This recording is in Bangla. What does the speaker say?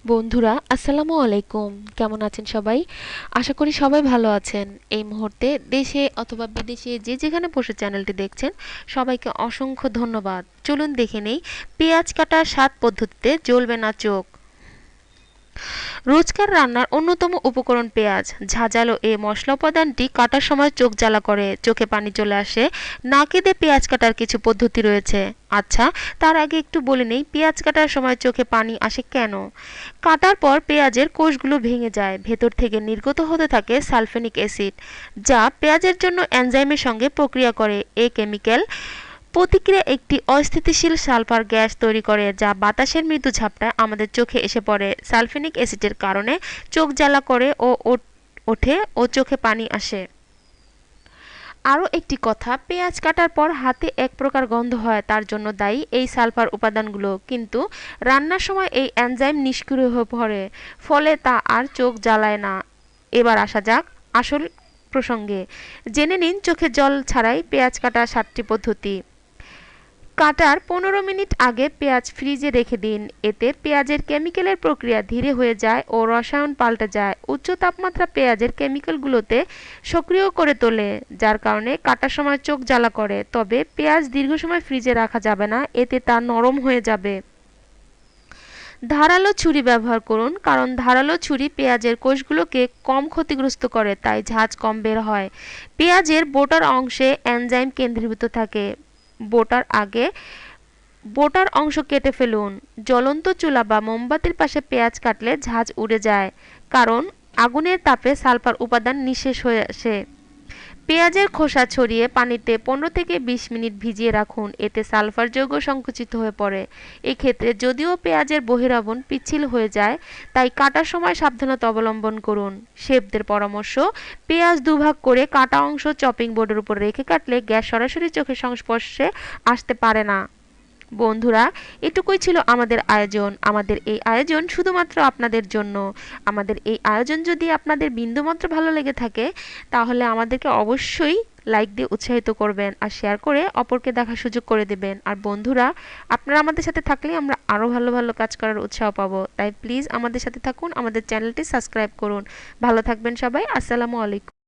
বন্ধুরা আসসালামু আলাইকুম, কেমন আছেন সবাই? আশা করি সবাই ভালো আছেন। এই মুহূর্তে দেশে অথবা বিদেশে যে যেখানে বসে চ্যানেলটি দেখছেন সবাইকে অসংখ্য ধন্যবাদ। চলুন দেখে নেই পেঁয়াজ কাটার ৭ পদ্ধতিতে জ্বলবে না চোখ। রোজকার রান্নার অন্যতম উপকরণ পেঁয়াজ। ঝাঁঝালো এ মশলা উপাদানটি কাটার সময় চোখ জ্বালা করে, চোখে পানি চলে আসে। না কেঁদে পেঁয়াজ কাটার কিছু পদ্ধতি রয়েছে। আচ্ছা, তার আগে একটু বলে নেই পেঁয়াজ কাটার সময় চোখে পানি আসে কেন। কাটার পর পেঁয়াজের কোষগুলো ভেঙে যায়, ভেতর থেকে নির্গত হতে থাকে সালফেনিক অ্যাসিড, যা পেঁয়াজের জন্য এনজাইমের সঙ্গে প্রক্রিয়া করে। এই কেমিক্যাল প্রতিক্রিয়া একটি অস্থিতিশীল সালফার গ্যাস তৈরি করে, যা বাতাসের মৃদু ঝাপটায় আমাদের চোখে এসে পড়ে। সালফেনিক অ্যাসিডের কারণে চোখ জ্বালা করে ও ওঠে ও চোখে পানি আসে। আরও একটি কথা, পেঁয়াজ কাটার পর হাতে এক প্রকার গন্ধ হয়, তার জন্য দায়ী এই সালফার উপাদানগুলো। কিন্তু রান্নার সময় এই এনজাইম নিষ্ক্রিয় হয়ে পড়ে, ফলে তা আর চোখ জ্বালায় না। এবার আসা যাক আসল প্রসঙ্গে। জেনে নিন চোখে জল ছাড়াই পেঁয়াজ কাটার ৭টি পদ্ধতি। কাটার ১৫ মিনিট আগে পেঁয়াজ ফ্রিজে রেখে দিন। এতে পেঁয়াজের কেমিক্যালের প্রক্রিয়া ধীরে হয়ে যায় ও রসায়ন পাল্টে যায়। উচ্চ তাপমাত্রা পেঁয়াজের কেমিক্যালগুলোতে সক্রিয় করে তোলে, যার কারণে কাটার সময় চোখ জ্বালা করে। তবে পেঁয়াজ দীর্ঘ সময় ফ্রিজে রাখা যাবে না, এতে তা নরম হয়ে যাবে। ধারালো ছুরি ব্যবহার করুন, কারণ ধারালো ছুরি পেঁয়াজের কোষগুলোকে কম ক্ষতিগ্রস্ত করে, তাই ঝাঁজ কম বের হয়। পেঁয়াজের বোটার অংশে এনজাইম কেন্দ্রীভূত থাকে। বোটার আগে বোটার অংশ কেটে ফেলুন। জ্বলন্ত চুলা বা মোমবাতির পাশে পেঁয়াজ কাটলে ঝাঁজ উড়ে যায়, কারণ আগুনের তাপে সালফার উপাদান নিঃশেষ হয়ে আসে। পেঁয়াজের খোসা ছড়িয়ে পানিতে ১৫ থেকে ২০ মিনিট ভিজিয়ে রাখুন, এতে সালফার যৌগ সংকুচিত হয়ে পড়ে। এক্ষেত্রে যদিও পেঁয়াজের বহিরাবরণ পিচ্ছিল হয়ে যায়, তাই কাটার সময় সাবধানতা অবলম্বন করুন। শেফদের পরামর্শ, পেঁয়াজ দুভাগ করে কাটা অংশ চপিং বোর্ডের উপর রেখে কাটলে গ্যাস সরাসরি চোখের সংস্পর্শে আসতে পারে না। বন্ধুরা, এটুকুই ছিল আমাদের আয়োজন। আমাদের এই আয়োজন শুধুমাত্র আপনাদের জন্য। আমাদের এই আয়োজন যদি আপনাদের বিন্দুমাত্র ভালো লেগে থাকে, তাহলে আমাদেরকে অবশ্যই লাইক দিয়ে উৎসাহিত করবেন আর শেয়ার করে অপরকে দেখার সুযোগ করে দেবেন। আর বন্ধুরা, আপনারা আমাদের সাথে থাকলে আমরা আরও ভালো ভালো কাজ করার উৎসাহ পাবো। তাই প্লিজ আমাদের সাথে থাকুন, আমাদের চ্যানেলটি সাবস্ক্রাইব করুন। ভালো থাকবেন সবাই। আসসালামু আলাইকুম।